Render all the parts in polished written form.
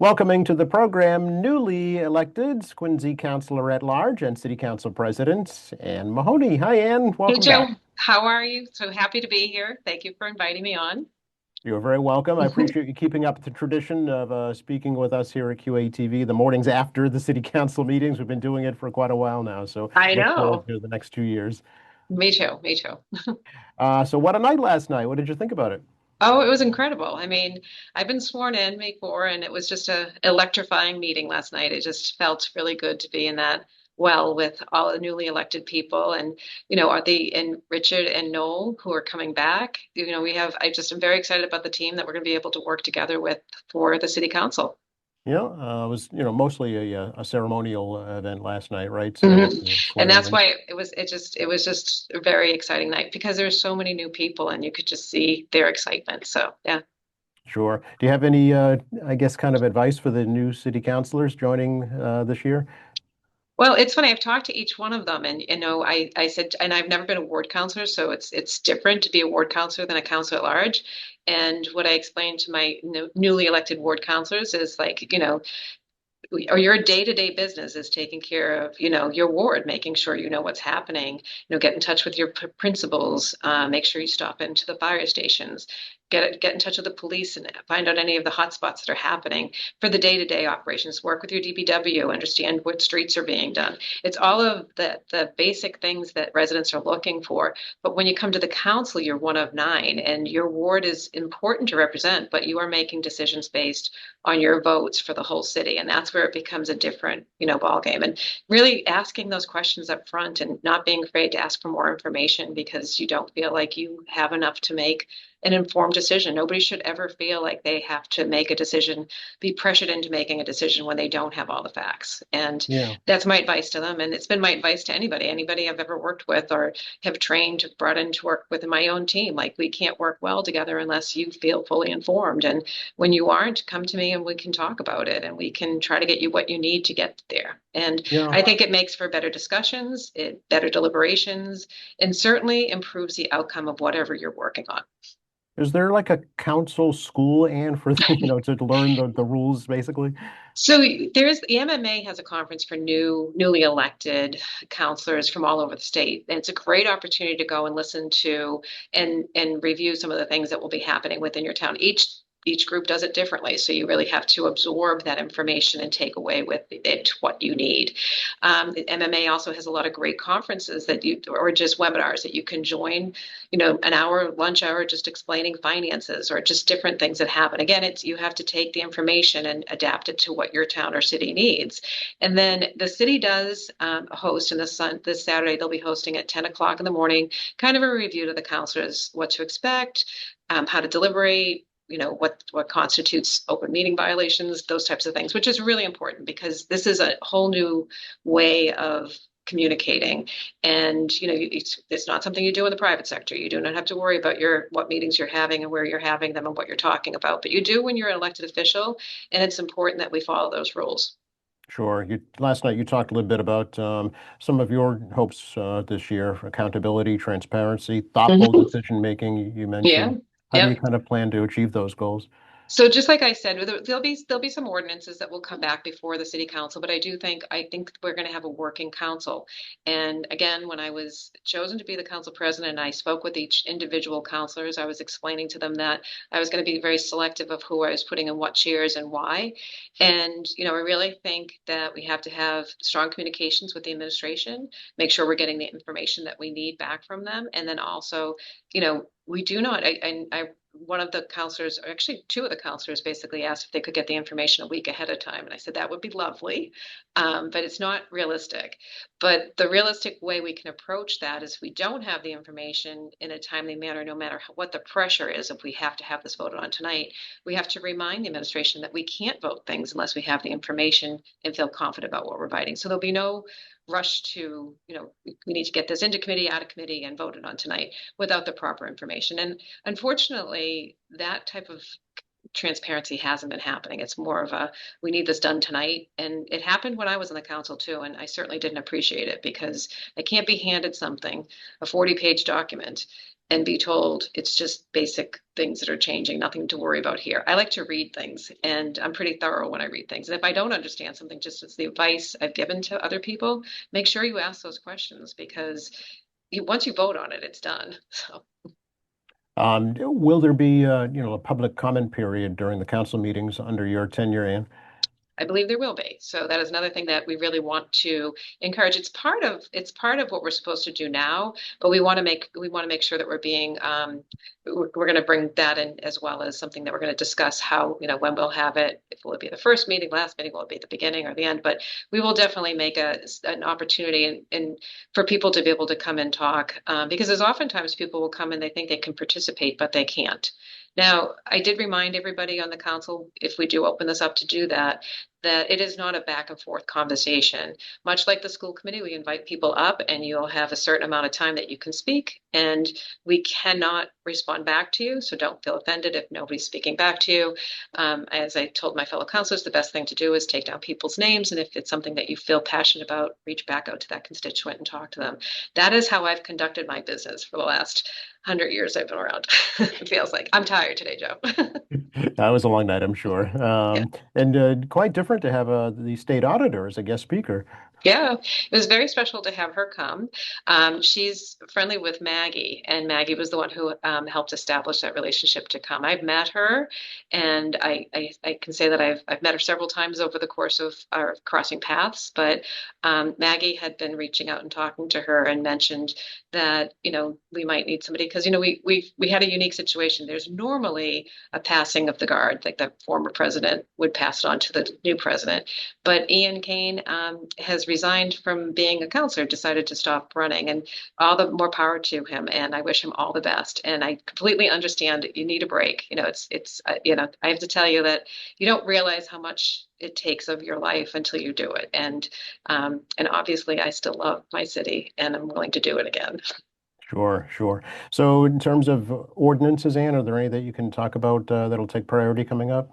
Welcoming to the program newly elected Quincy Councilor at Large and City Council President Ann Mahoney. Hi, Ann. Hey, Welcome Joe. back. How are you? So happy to be here. Thank you for inviting me on. You're very welcome. I appreciate you keeping up the tradition of speaking with us here at QATV the mornings after the City Council meetings. We've been doing it for quite a while now, so I look know. forward to the next 2 years. Me too. Me too. So what a night last night. What did you think about it? Oh, it was incredible. I mean, I've been sworn in before, and it was just a electrifying meeting last night. It just felt really good to be in that well with all the newly elected people, and are the and Richard and Noel who are coming back. We have. I just am very excited about the team that we're going to be able to work together with for the city council. It was, mostly a ceremonial event last night, right? hmm So And swearing that's in. why it was just a very exciting night because there's so many new people and you could just see their excitement. So yeah. Sure. Do you have any, I guess, kind of advice for the new city councilors joining this year? Well, it's funny. I've talked to each one of them, and I said, and I've never been a ward counselor, so it's different to be a ward counselor than a counselor at large. And what I explained to my newly elected ward counselors is like, or your day-to-day business is taking care of, your ward, making sure you know what's happening, get in touch with your principals, make sure you stop into the fire stations, get in touch with the police and find out any of the hot spots that are happening for the day-to-day operations, work with your DPW, understand what streets are being done. It's all of the basic things that residents are looking for. But when you come to the council, you're one of nine, and your ward is important to represent, but you are making decisions based on your votes for the whole city. And that's where it becomes a different, ball game. And really asking those questions up front and not being afraid to ask for more information because you don't feel like you have enough to make an informed decision. Nobody should ever feel like they have to make a decision, be pressured into making a decision when they don't have all the facts. And Yeah. that's my advice to them. And it's been my advice to anybody I've ever worked with or have trained, brought in to work with in my own team. Like we can't work well together unless you feel fully informed. And when you aren't, come to me and we can talk about it and we can try to get you what you need to get there. And Yeah. I think it makes for better discussions, better deliberations, and certainly improves the outcome of whatever you're working on. Is there like a council school, and for to learn the rules basically? So there's the MMA has a conference for newly elected counselors from all over the state. And it's a great opportunity to go and listen to and review some of the things that will be happening within your town. Each group does it differently. So you really have to absorb that information and take away with it what you need. The MMA also has a lot of great conferences or just webinars that you can join, an hour, lunch hour, just explaining finances or just different things that happen. Again, you have to take the information and adapt it to what your town or city needs. And then the city does host this Saturday, they'll be hosting at 10 o'clock in the morning, kind of a review to the counselors, what to expect, how to deliberate, what constitutes open meeting violations, those types of things, which is really important because this is a whole new way of communicating. And it's not something you do in the private sector. You do not have to worry about what meetings you're having and where you're having them and what you're talking about, but you do when you're an elected official, and it's important that we follow those rules. Sure. Last night you talked a little bit about some of your hopes this year: accountability, transparency, thoughtful Mhm. decision making. You Yeah. mentioned. How do you Yep. kind of plan to achieve those goals? So just like I said, there'll be some ordinances that will come back before the city council, but I think we're going to have a working council. And again, when I was chosen to be the council president, I spoke with each individual councilors. I was explaining to them that I was going to be very selective of who I was putting in what chairs and why. And I really think that we have to have strong communications with the administration, make sure we're getting the information that we need back from them, and then also, we do not. I one of the counselors, or actually two of the counselors, basically asked if they could get the information a week ahead of time. And I said that would be lovely, but it's not realistic. But the realistic way we can approach that is we don't have the information in a timely manner, no matter what the pressure is. If we have to have this voted on tonight, we have to remind the administration that we can't vote things unless we have the information and feel confident about what we're writing. So there'll be no rush to, we need to get this into committee, out of committee, and voted on tonight without the proper information. And unfortunately, that type of transparency hasn't been happening. It's more of we need this done tonight. And it happened when I was in the council too. And I certainly didn't appreciate it because I can't be handed something, a 40-page document, and be told it's just basic things that are changing, nothing to worry about here. I like to read things, and I'm pretty thorough when I read things. And if I don't understand something, just as the advice I've given to other people, make sure you ask those questions because once you vote on it, it's done. So. Will there be, a public comment period during the council meetings under your tenure, Ann? I believe there will be. So that is another thing that we really want to encourage. It's part of what we're supposed to do now, but we want to make sure that we're being we're going to bring that in as well as something that we're going to discuss how, when we'll have it, if will it be the first meeting, last meeting, will it be at the beginning or the end, but we will definitely make an opportunity and for people to be able to come and talk because there's oftentimes people will come and they think they can participate, but they can't. Now, I did remind everybody on the council, if we do open this up to do that, that it is not a back and forth conversation. Much like the school committee, we invite people up and you'll have a certain amount of time that you can speak, and we cannot respond back to you. So don't feel offended if nobody's speaking back to you. As I told my fellow councilors, the best thing to do is take down people's names. And if it's something that you feel passionate about, reach back out to that constituent and talk to them. That is how I've conducted my business for the last 100 years I've been around. It feels like I'm tired today, Joe. That was a long night, I'm sure. Yeah. And quite different to have the state auditor as a guest speaker. Yeah, it was very special to have her come. She's friendly with Maggie, and Maggie was the one who helped establish that relationship to come. I've met her, and I can say that I've met her several times over the course of our crossing paths. But Maggie had been reaching out and talking to her and mentioned that we might need somebody because we had a unique situation. There's normally a passing of the guard, like the former president would pass it on to the new president. But Ian Kane has resigned from being a counselor, decided to stop running, and all the more power to him. And I wish him all the best. And I completely understand you need a break. I have to tell you that you don't realize how much it takes of your life until you do it. And obviously, I still love my city, and I'm willing to do it again. Sure, sure. So in terms of ordinances, Ann, are there any that you can talk about that'll take priority coming up?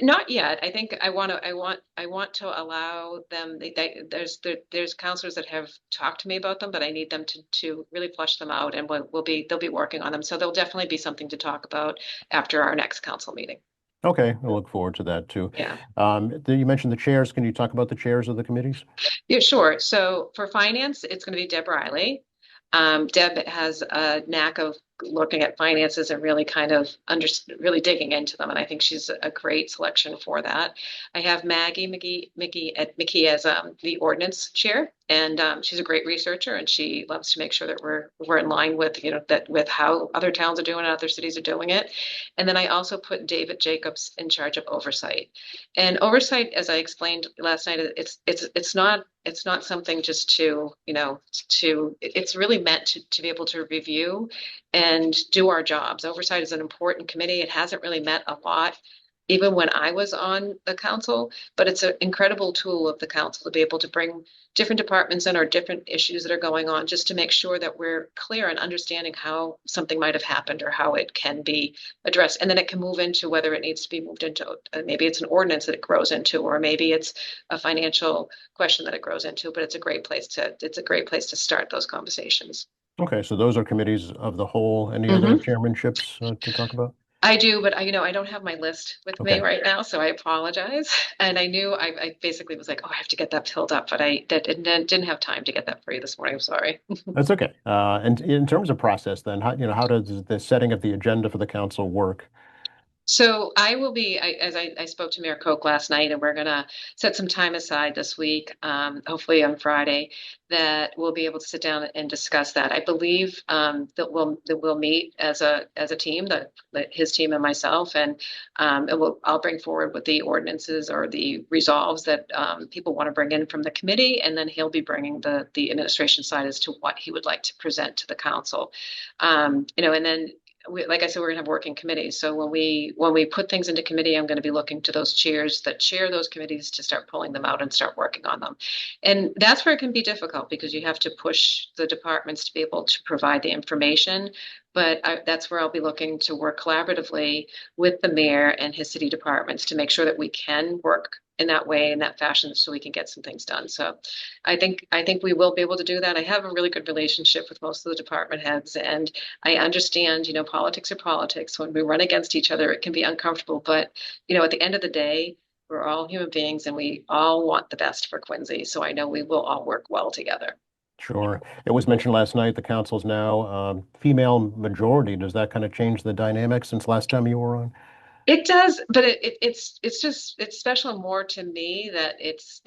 Not yet. I think I want to allow them. There's counselors that have talked to me about them, but I need them to really flush them out, and they'll be working on them. So there'll definitely be something to talk about after our next council meeting. Okay, I look forward to that too. Yeah. Then you mentioned the chairs. Can you talk about the chairs of the committees? Yeah, sure. So for finance, it's going to be Deb Riley. Deb has a knack of looking at finances and really kind of really digging into them, and I think she's a great selection for that. I have Maggie McKee as the ordinance chair, and she's a great researcher, and she loves to make sure that we're in line with that with how other towns are doing it, other cities are doing it. And then I also put David Jacobs in charge of oversight. And oversight, as I explained last night, it's not something just it's really meant to be able to review and do our jobs. Oversight is an important committee. It hasn't really met a lot, even when I was on the council, but it's an incredible tool of the council to be able to bring different departments in or different issues that are going on, just to make sure that we're clear and understanding how something might have happened or how it can be addressed. And then it can move into whether it needs to be moved into, maybe it's an ordinance that it grows into, or maybe it's a financial question that it grows into, but it's a great place to start those conversations. Okay, so those are committees of the whole. Any other Mhm. chairmanships to talk about? I do, but I don't have my list with me Okay. right now, so I apologize. And I knew I basically was like, oh, I have to get that filled up, but I didn't have time to get that for you this morning. I'm sorry. That's okay. And in terms of process, then, how does the setting of the agenda for the council work? So I will be, as I spoke to Mayor Koch last night, and we're gonna set some time aside this week, hopefully on Friday, that we'll be able to sit down and discuss that. I believe that we'll meet as a team, that his team and myself, and I'll bring forward what the ordinances or the resolves that people want to bring in from the committee, and then he'll be bringing the administration side as to what he would like to present to the council. And then like I said, we're going to have working committees. So when we put things into committee, I'm going to be looking to those chairs that chair those committees to start pulling them out and start working on them. And that's where it can be difficult because you have to push the departments to be able to provide the information. But that's where I'll be looking to work collaboratively with the mayor and his city departments to make sure that we can work in that way, in that fashion, so we can get some things done. So I think we will be able to do that. I have a really good relationship with most of the department heads, and I understand, politics are politics. When we run against each other, it can be uncomfortable, but at the end of the day, we're all human beings and we all want the best for Quincy. So I know we will all work well together. Sure. It was mentioned last night, the council's now female majority. Does that kind of change the dynamic since last time you were on? It does, but it's special more to me that it's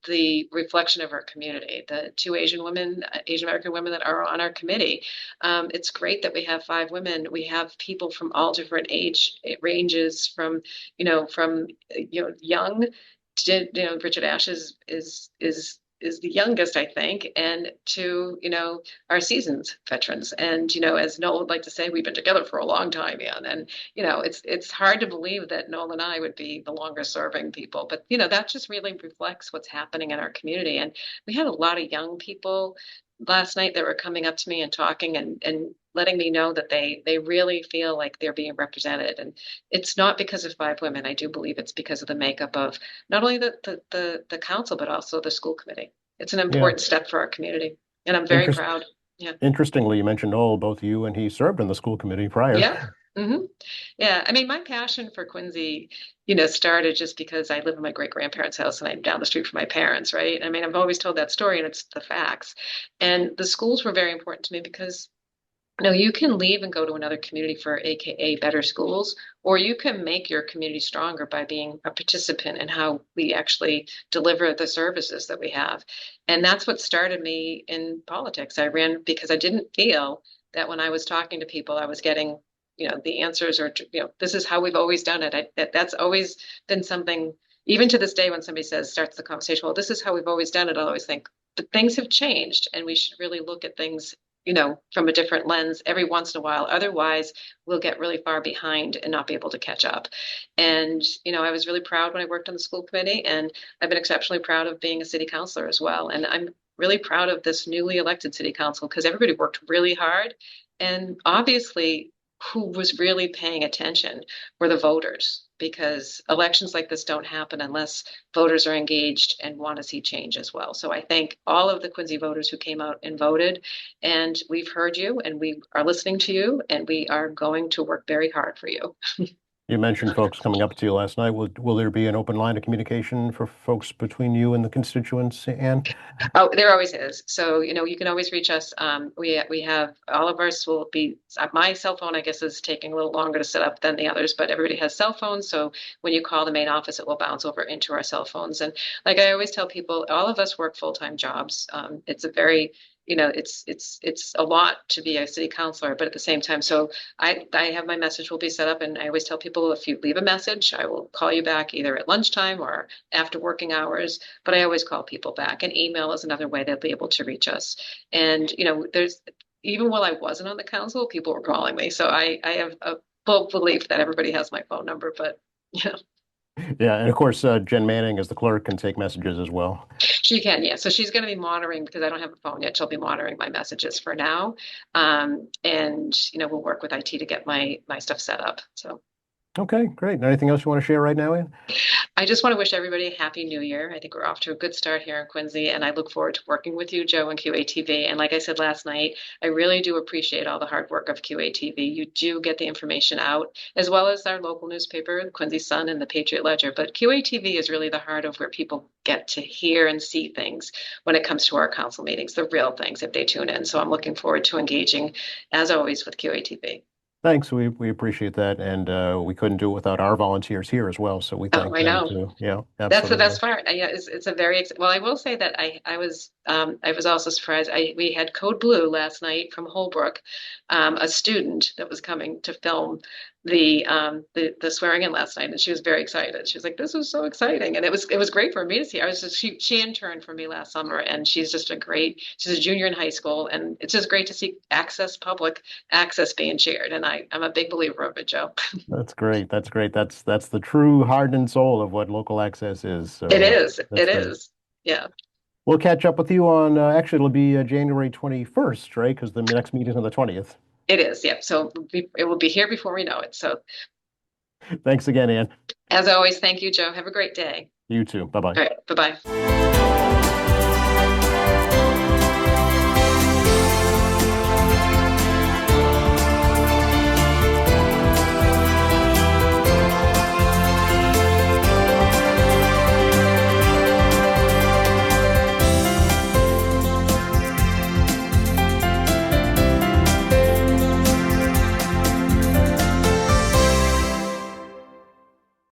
the reflection of our community. The two Asian women, Asian American women that are on our committee. It's great that we have 5 women. We have people from all different age ranges, from young. Richard Ashe is the youngest, I think, and to, our seasoned veterans. And, as Noel would like to say, we've been together for a long time, man. And, it's hard to believe that Noel and I would be the longest serving people. But, that just really reflects what's happening in our community. And we had a lot of young people last night that were coming up to me and talking and letting me know that they really feel like they're being represented. And it's not because of 5 women. I do believe it's because of the makeup of not only the council, but also the school committee. It's an Yeah. important step for our community, and I'm very Interest proud. Yeah. Interestingly, you mentioned Noel, both you and he served in the school committee prior. Yeah. hmm Yeah. I mean, my passion for Quincy, started just because I live in my great grandparents' house and I'm down the street from my parents, right? I mean, I've always told that story and it's the facts. And the schools were very important to me because no, you can leave and go to another community for AKA better schools, or you can make your community stronger by being a participant in how we actually deliver the services that we have. And that's what started me in politics. I ran because I didn't feel that when I was talking to people, I was getting, the answers or, this is how we've always done it. That's always been something, even to this day, when somebody starts the conversation, well, this is how we've always done it, I always think, but things have changed and we should really look at things from a different lens every once in a while. Otherwise, we'll get really far behind and not be able to catch up. And, I was really proud when I worked on the school committee, and I've been exceptionally proud of being a city councilor as well. And I'm really proud of this newly elected city council because everybody worked really hard. And obviously, who was really paying attention were the voters because elections like this don't happen unless voters are engaged and want to see change as well. So I thank all of the Quincy voters who came out and voted, and we've heard you and we are listening to you and we are going to work very hard for you. You mentioned folks coming up to you last night. Will there be an open line of communication for folks between you and the constituents, Anne? Oh, there always is. So, you can always reach us. We have all of ours will be my cell phone, I guess, is taking a little longer to set up than the others, but everybody has cell phones. So when you call the main office, it will bounce over into our cell phones. And like I always tell people, all of us work full-time jobs. It's a very it's a lot to be a city councilor, but at the same time, so I have my message will be set up, and I always tell people if you leave a message, I will call you back either at lunchtime or after working hours. But I always call people back, and email is another way they'll be able to reach us. And there's even while I wasn't on the council, people were calling me, so I have a full belief that everybody has my phone number, but yeah. Yeah, and of course, Jen Manning as the clerk can take messages as well. She can, yeah. So she's going to be monitoring because I don't have a phone yet. She'll be monitoring my messages for now, and we'll work with IT to get my stuff set up. So. Okay, great. Anything else you want to share right now, Anne? I just want to wish everybody a happy new year. I think we're off to a good start here in Quincy, and I look forward to working with you, Joe, and QATV. And like I said last night, I really do appreciate all the hard work of QATV. You do get the information out, as well as our local newspaper, the Quincy Sun and the Patriot Ledger. But QATV is really the heart of where people get to hear and see things when it comes to our council meetings, the real things if they tune in. So I'm looking forward to engaging, as always, with QATV. Thanks. We appreciate that, and we couldn't do it without our volunteers here as well. So we thank Oh, I them know. too. Yeah, That's the absolutely. best part. Yeah, it's a very well. I will say that I was also surprised. We had Code Blue last night from Holbrook, a student that was coming to film the swearing in last night, and she was very excited. She was like, "This was so exciting," and it was great for me to see. She interned for me last summer, and she's she's a junior in high school, and it's just great to see public access being shared. And I'm a big believer of it, Joe. That's great. That's great. That's the true heart and soul of what local access is. It So is. that's It great. is. Yeah. We'll catch up with you on actually it'll be January 21st, right? Because the next meeting is on the 20th. It is, yeah. So it will be here before we know it. So Thanks again, Ann. as always, thank you, Joe. Have a great day. You too. Bye-bye. All right, bye-bye.